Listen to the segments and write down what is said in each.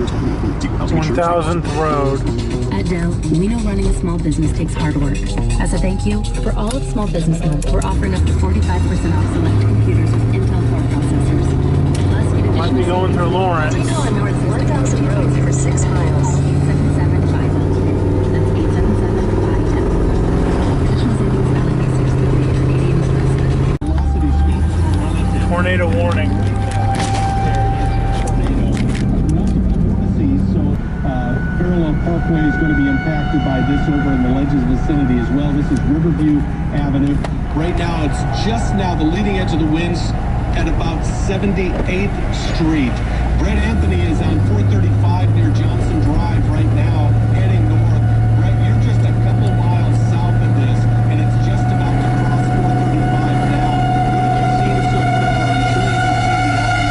1000th Road. At Dell, we know running a small business takes hard work. As a thank you, for all of Small Business Month, we're offering up to 45% off select computers with Intel Core processors. Plus, in addition, Might be going through Lawrence. Continue on North 1000 Road for 6 miles. 877-510. That's 877-510. Additional savings valid May 6th through later, 8 Tornado warning. Parallel Parkway is going to be impacted by this over in the Ledges vicinity as well. This is Riverview Avenue. Right now, it's just now the leading edge of the winds at about 78th Street. Brett Anthony is on 435 near Johnson Drive right now, heading north. Brett, you're just a couple miles south of this, and it's just about to cross 435 now. What have you seen so far? I'm sure you can see the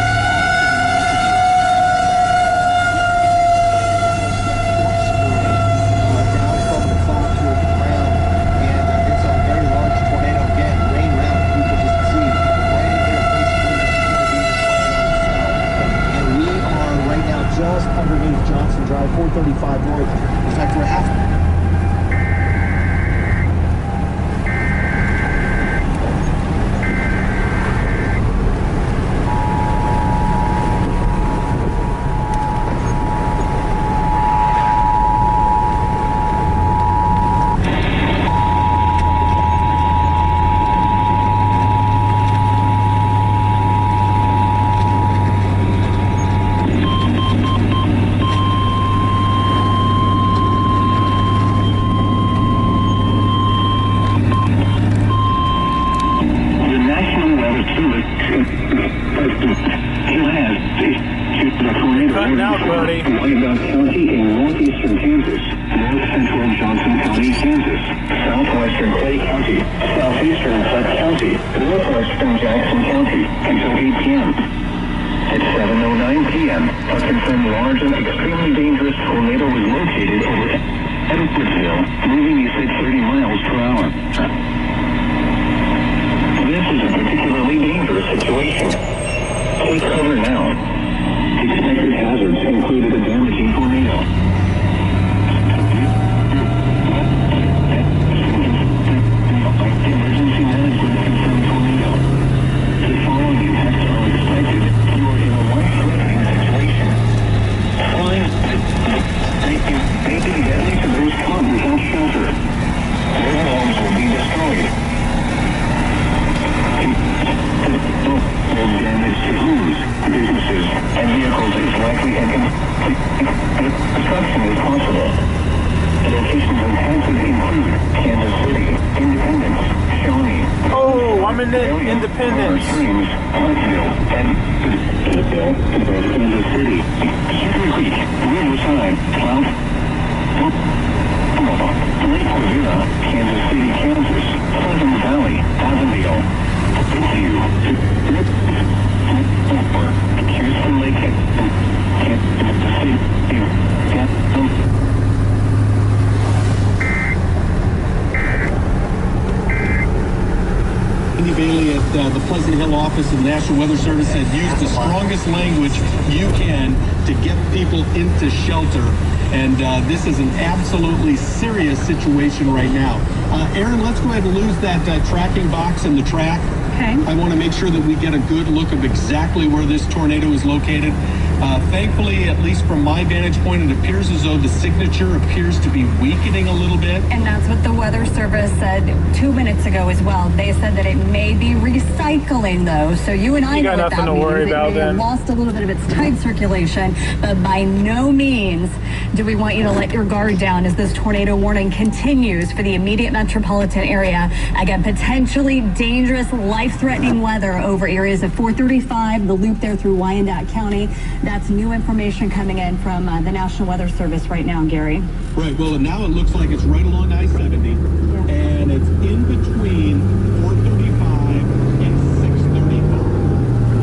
just underneath Johnson Drive, 435 north. In fact, we're half. Cutting out, buddy. Wyandotte County in northeastern Kansas, north central Johnson County, Kansas, southwestern Clay County, southeastern Clark County, northwestern Jackson County until 8 p.m. At 7:09 p.m., a confirmed large and extremely dangerous tornado was located over Edwardsville, moving east at 30 miles per hour. This is a particularly dangerous situation. Take cover now. Expected hazards included a damaging tornado. Emergency management confirmed tornado. The following impacts are expected. You are in a life-threatening situation. Flying may be deadly to those caught without shelter. Their homes will be destroyed. Damage to homes, businesses, and vehicles is likely and construction is possible. Locations intended include Kansas City, Independence, Shawnee. Oh, I'm in Independence. Springs, Huntsville, and Kansas City, Cedar Creek, Riverside, Cloud, Lake Covina, Kansas City, Kansas, Pleasant Valley, Avondale, Houston Lake, Andy Bailey at the Pleasant Hill office of the National Weather Service said use the strongest language you can to get people into shelter. And this is an absolutely serious situation right now. Aaron, let's go ahead and lose that tracking box in the track. Okay. I want to make sure that we get a good look of exactly where this tornado is located. Thankfully, at least from my vantage point, it appears as though the signature appears to be weakening a little bit. And that's what the Weather Service said 2 minutes ago as well. They said that it may be recycling, though. So you and I know what that means. It may have lost a little bit of its tide circulation, but by no means do we want you to let your guard down as this tornado warning continues for the immediate metropolitan area. Again, potentially dangerous, life-threatening weather over areas of 435, the loop there through Wyandotte County. That's new information coming in from the National Weather Service right now, Gary. Right. Well, and now it looks like it's right along I-70, and it's in between 435 and 635.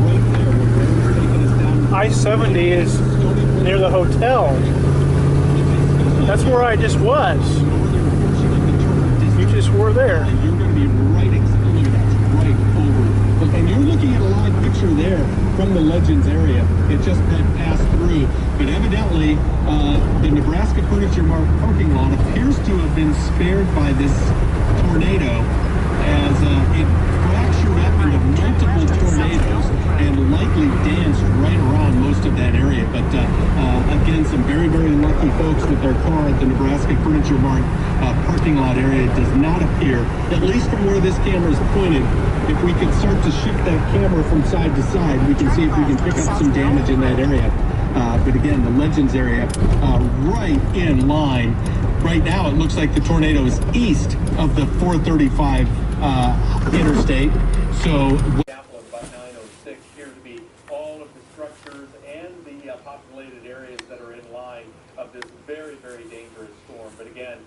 Right there, where it's taking us down. I-70 is near the hotel. That's where I just was. You just were there. And you're going to be right, look at that, right over. And you're looking at a live picture there from the Legends area. It just passed through. But evidently, the Nebraska Furniture Mart parking lot appears to have been spared by this tornado as it fractured up into multiple tornadoes and likely danced right around most of that area. But again, some very, very lucky folks with their car at the Nebraska Furniture Mart parking lot area. It does not appear, at least from where this camera is pointed, if we could start to shift that camera from side to side, we can see if we can pick up some damage in that area. But again, the Legends area right in line. Right now, it looks like the tornado is east of the 435 interstate. So About 9:06 here to be all of the structures and the populated areas that are in line of this very, very dangerous storm. But again,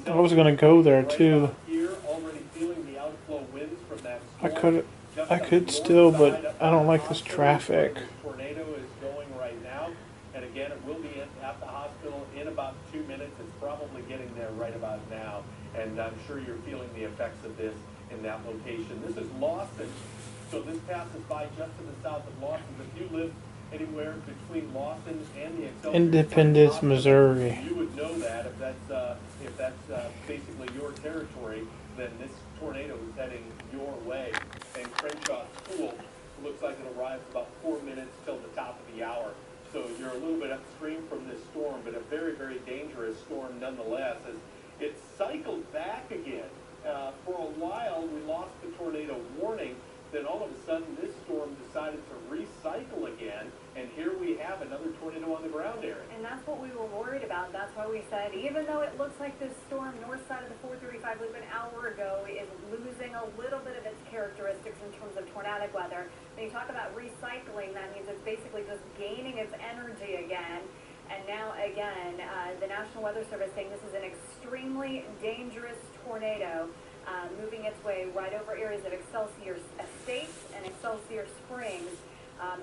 I was going to go there too. Here, already feeling the outflow winds from that storm. I could still, but I don't like this traffic. Tornado is going right now, and again, it will be at the hospital in about 2 minutes. It's probably getting there right about now, and I'm sure you're feeling the effects of this in that location. This is Lawson, so this passes by just to the south of Lawson. If you live anywhere between Lawson and the Excelsior Independence, Missouri. You would know that if that's basically your territory, then this tornado is heading your way. And Crenshaw School looks like it arrives about 4 minutes till the top of the hour. So you're a little bit upstream from this storm, but a very, very dangerous storm nonetheless. As it cycled back again. For a while, we lost the tornado warning. Then all of a sudden, this storm decided to recycle again, and here we have another tornado on the ground area. And that's what we were worried about. That's why we said, even though it looks like this storm north side of the 435 loop an hour ago is losing a little bit of its characteristics in terms of tornadic weather, when you talk about recycling, that means it's basically just gaining its energy again. And now, again, the National Weather Service saying this is an extremely dangerous tornado. Moving its way right over areas of Excelsior Estates and Excelsior Springs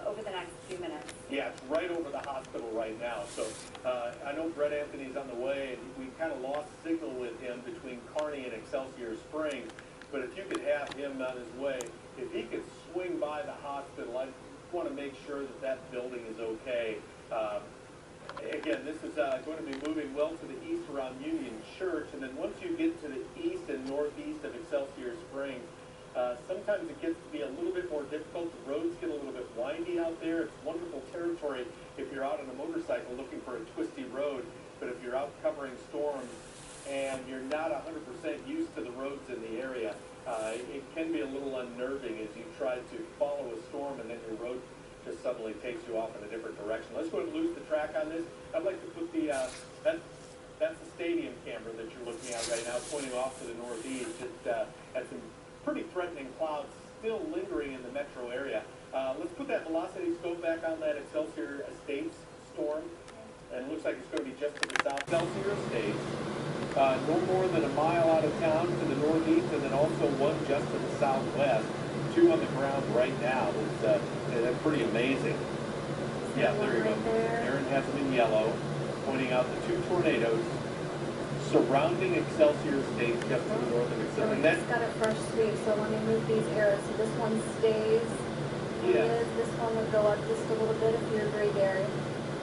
over the next few minutes. Yeah, it's right over the hospital right now. So I know Brett Anthony's on the way, and we kind of lost signal with him between Kearney and Excelsior Springs. But if you could have him on his way, if he could swing by the hospital, I want to make sure that that building is okay. Again, this is going to be moving well to the east around Union Church, and then once you get to the east and northeast of Excelsior Springs, sometimes it gets to be a little bit more difficult. The roads get a little bit windy out there. It's wonderful territory if you're out on a motorcycle looking for a twisty road, but if you're out covering storms and you're not 100% used to the roads in the area, it can be a little unnerving as you try to follow a storm and then your road just suddenly takes you off in a different direction. Let's go ahead and lose the track on this. I'd like to put the, that's the stadium camera that you're looking at right now, pointing off to the northeast. Just had some pretty threatening clouds still lingering in the metro area. Let's put that velocity scope back on that Excelsior Estates storm. And it looks like it's going to be just to the south. Excelsior Estates, no more than a mile out of town to the northeast, and then also one just to the southwest. Two on the ground right now. That's pretty amazing. Yeah, there you go. Aaron has them in yellow, pointing out the two tornadoes surrounding Excelsior Estates just to the north of Excelsior. So we just got a fresh sweep, so let me move these arrows. So this one stays. Yeah. This one would go up just a little bit if you agree, Gary.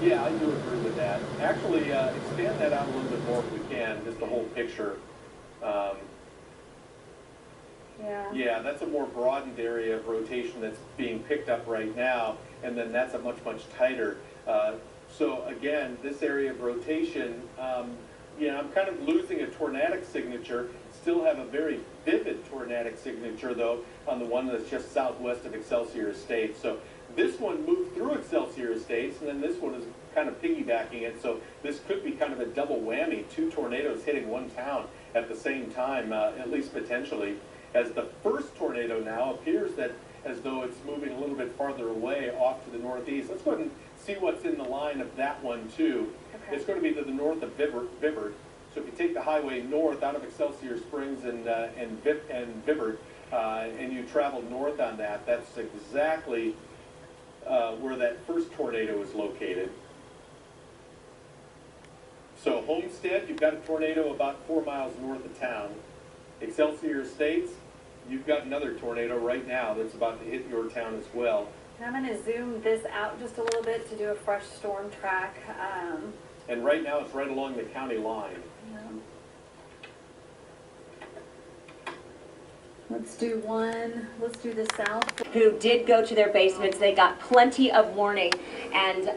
Yeah, I do agree with that. Actually, expand that out a little bit more if we can, just the whole picture. Yeah, that's a more broadened area of rotation that's being picked up right now, and then that's a much, much tighter. So again, this area of rotation, I'm kind of losing a tornadic signature. Still have a very vivid tornadic signature, though, on the one that's just southwest of Excelsior Estates. So this one moved through Excelsior Estates, and then this one is kind of piggybacking it. So this could be kind of a double whammy, two tornadoes hitting one town at the same time, at least potentially. As the first tornado now appears that as though it's moving a little bit farther away off to the northeast. Let's go ahead and see what's in the line of that one too. Okay. It's going to be to the north of Bibbert. So if you take the highway north out of Excelsior Springs and Bibbert, and you travel north on that, that's exactly where that first tornado is located. So Homestead, you've got a tornado about 4 miles north of town. Excelsior Estates, you've got another tornado right now that's about to hit your town as well. I'm going to zoom this out just a little bit to do a fresh storm track. And right now it's right along the county line. Let's do the south. Who did go to their basements. They got plenty of warning, and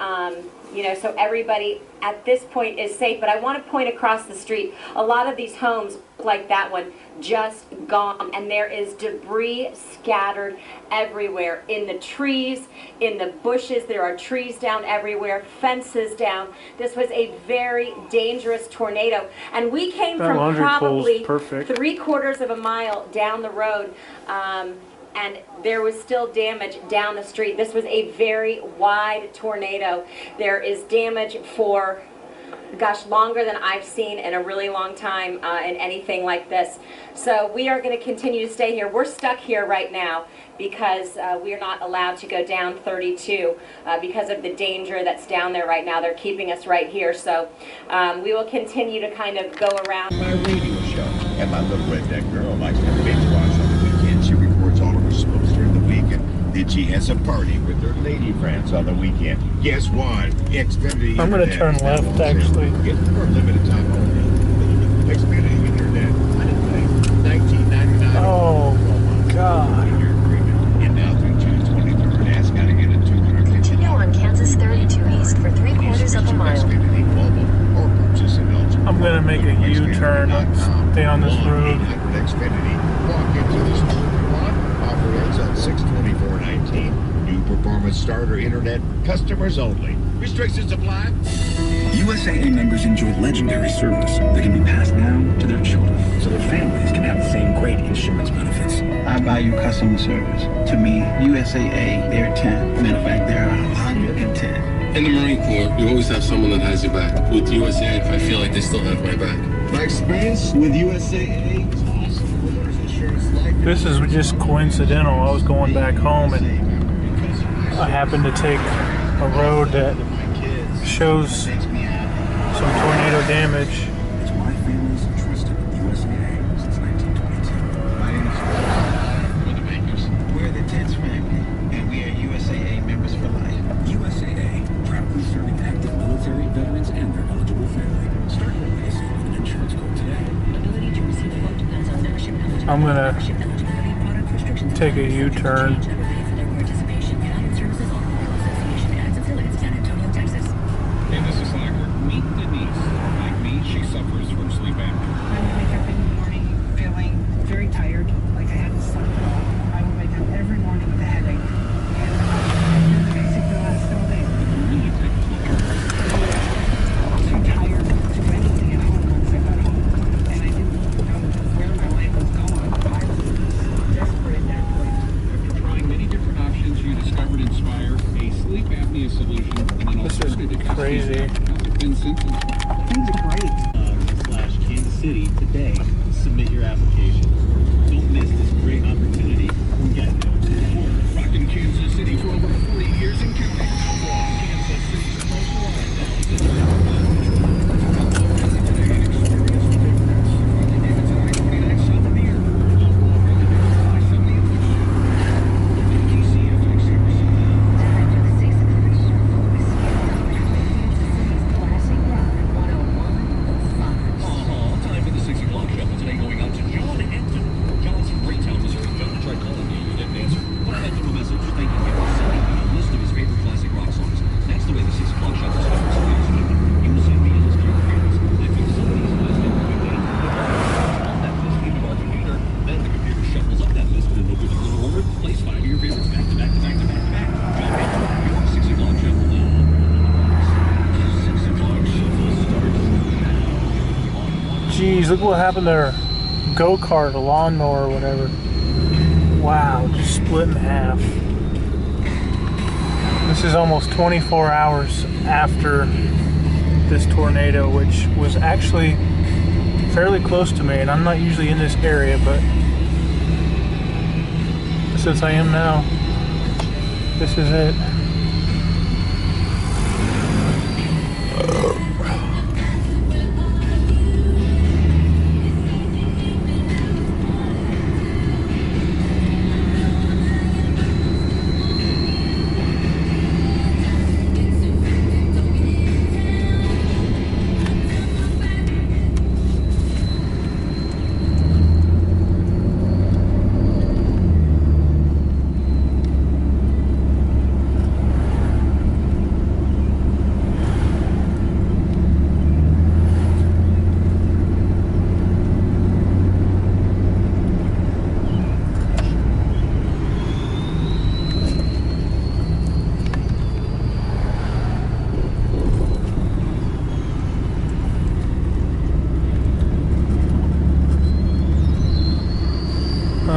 you know, so everybody at this point is safe. But I want to point across the street, a lot of these homes like that one just gone, and there is debris scattered everywhere, in the trees, in the bushes. There are trees down everywhere, fences down. This was a very dangerous tornado, and we came from probably 3/4 of a mile down the road, and there was still damage down the street. This was a very wide tornado. There is damage for, gosh, longer than I've seen in a really long time in anything like this. So we are going to continue to stay here. We're stuck here right now because we are not allowed to go down 32 because of the danger that's down there right now. They're keeping us right here. So we will continue to kind of go around. My radio show, and my little redneck girl likes to binge watch on the weekend. She reports all of her smokes during the week, and then she has a party with her lady friends on the weekend. Guess what? Xfinity. I'm going to turn left, actually. Get for a limited time only. Xfinity Internet. I didn't pay $19.99. Oh, God. And now through June 23rd, ask how to get a 200. Continue on Kansas 32 East for 3/4 of a mile. Xfinity Mobile or purchase an eligible. I'm going to make a U-turn, stay on this road. Xfinity. Walk into the store if you want. Offer ends on 6/24/19. New performance starter internet. Customers only. Restrictions apply. USAA members enjoy legendary service that can be passed down to their children, so their families can have the same great insurance benefits. I value customer service. To me, USAA, they're 10. Matter of fact, they're 110. In the Marine Corps, you always have someone that has your back. With USAA, I feel like they still have my back. My experience with USAA is awesome. Homeowners insurance, life. This is just coincidental. I was going back home and I happened to take a road that shows some tornado damage. It's why families have trusted USAA since 1922. My name is We're the makers. We're the Tents family, and we are USAA members for life. USAA, proudly serving active military, veterans, and their eligible family. Start your legacy with an insurance quote today. Ability to receive a quote depends on membership eligibility. I'm going to take a U-turn. Hey, this is Slacker. Meet Denise. Like me, she suffers from sleep apnea. I would wake up in the morning feeling very tired, like I hadn't slept at all. I would wake up every morning with a headache. And basically last all day. I was too tired to do anything at home once I got home. And I didn't know where my life was going. I was desperate at that point. After trying many different options, you discovered Inspire, a sleep apnea solution, and an alternative to crazy. How's it been since? Things are great. /Kansas City today. Submit your application. Don't miss this great opportunity. We got Rockin' Kansas City for over 40 years and counting. Kansas City's most Jeez, look what happened there. Go-kart, a lawnmower, or whatever. Wow, just split in half. This is almost 24 hours after this tornado, which was actually fairly close to me, and I'm not usually in this area, but since I am now, this is it.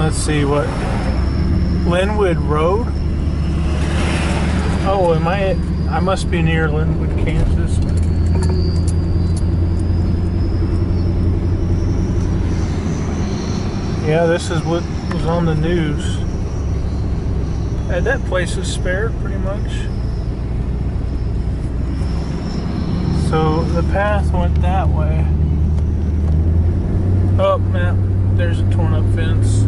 let's see what Linwood Road. Oh, I must be near Linwood, Kansas. Yeah, this is what was on the news. And that place is spared pretty much. So the path went that way. Oh, man, there's a torn up fence.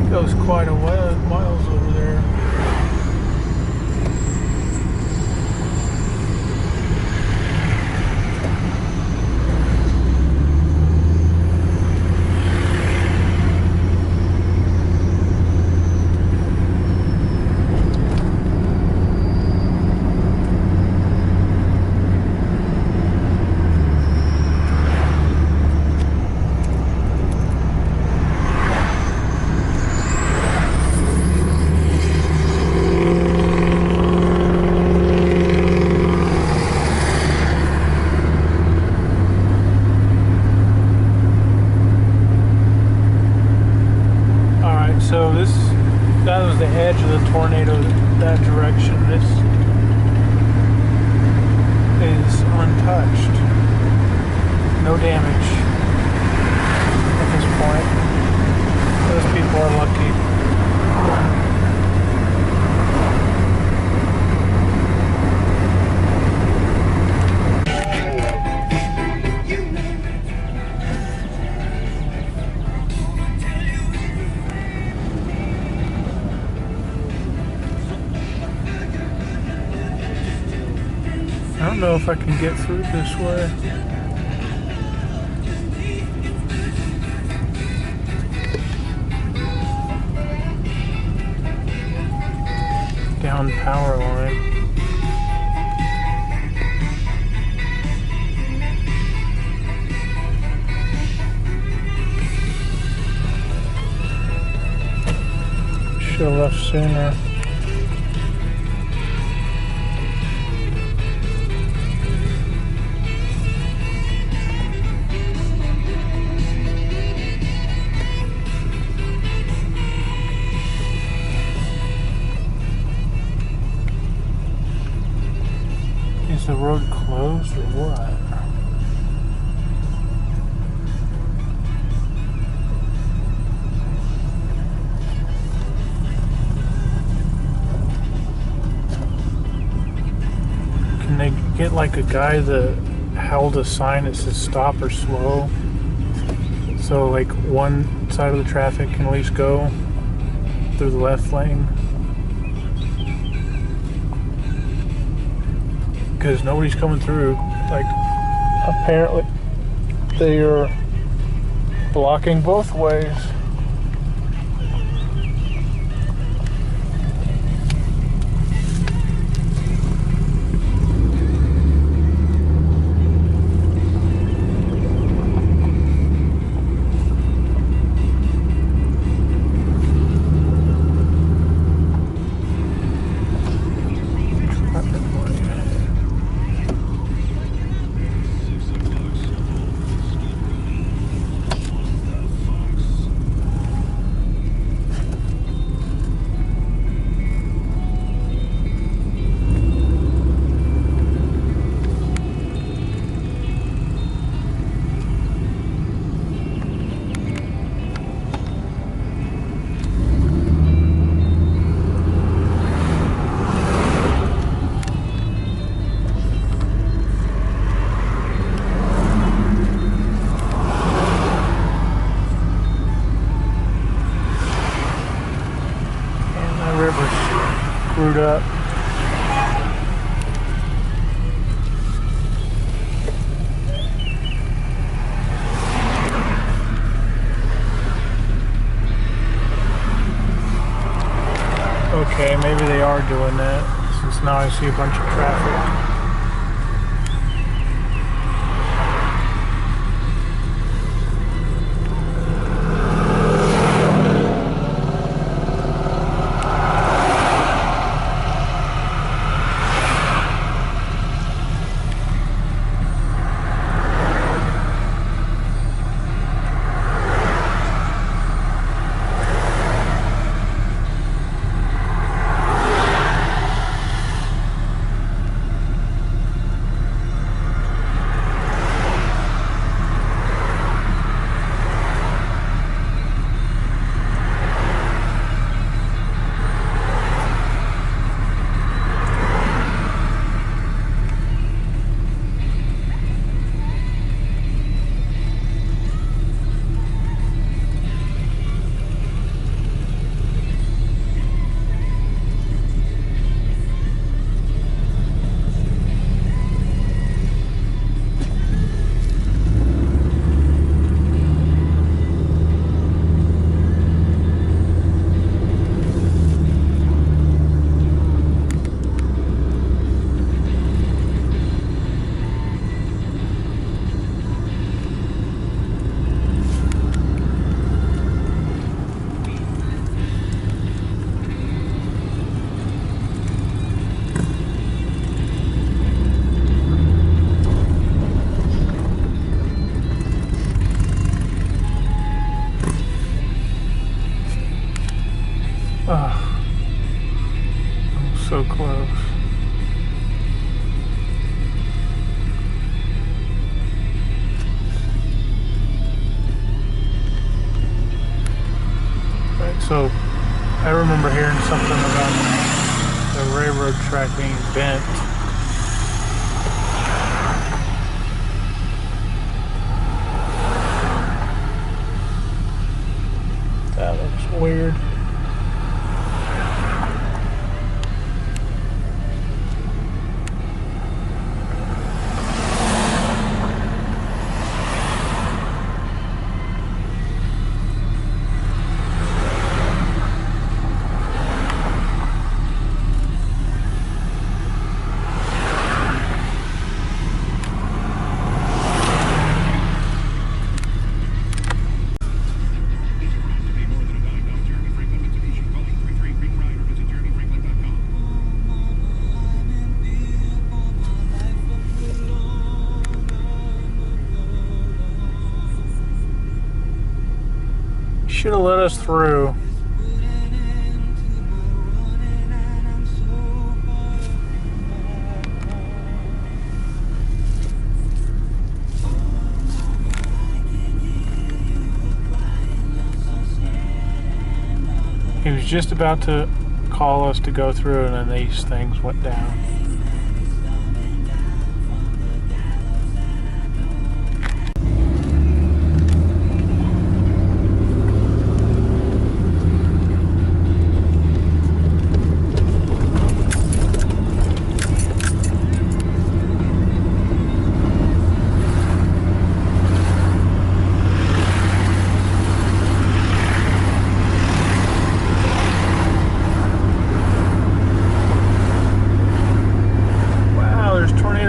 Goes quite a while, miles over there. That was the edge of the tornado that direction. This is untouched. No damage at this point. Those people are lucky. I don't know if I can get through this way. Down power line. Should have left sooner. Is the road closed or what? Can they get like a guy that held a sign that says stop or slow? So like one side of the traffic can at least go through the left lane? Because nobody's coming through. Like, apparently they are blocking both ways. Screwed up. Okay, maybe they are doing that, since now I see a bunch of traffic. So close. Right, so I remember hearing something about the railroad track being bent. That looks weird. Should have let us through. He was just about to call us to go through, and then these things went down.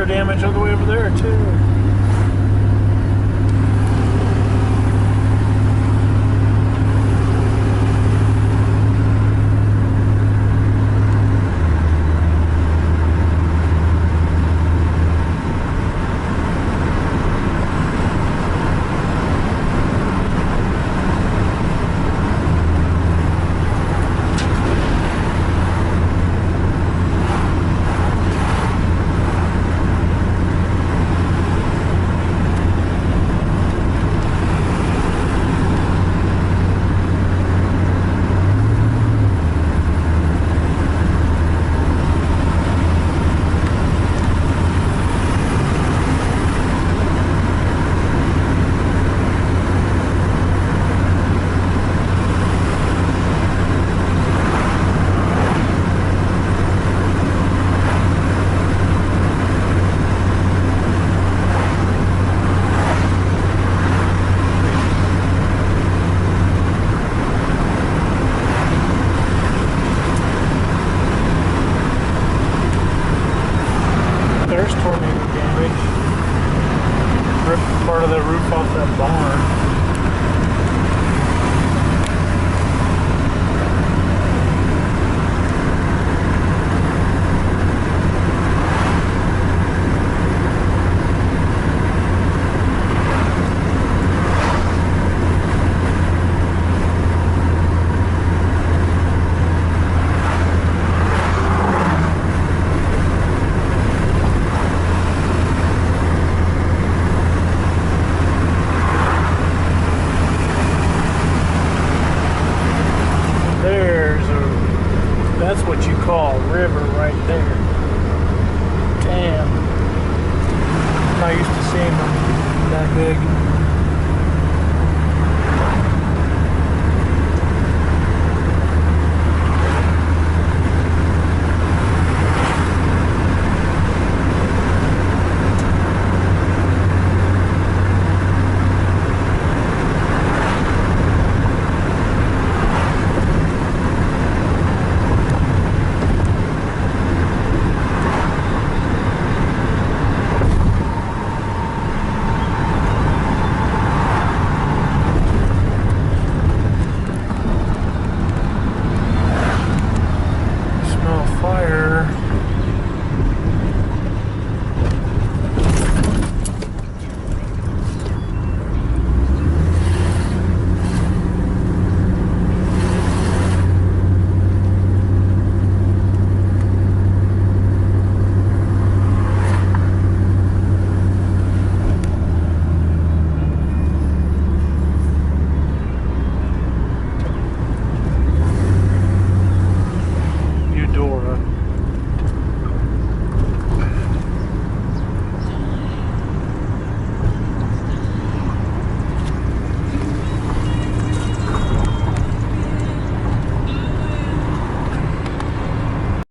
Damage all the way over there too. There's tornado damage. Ripped part of the roof off that barn. That's what you call a river right there. Damn. I'm not used to seeing them that big.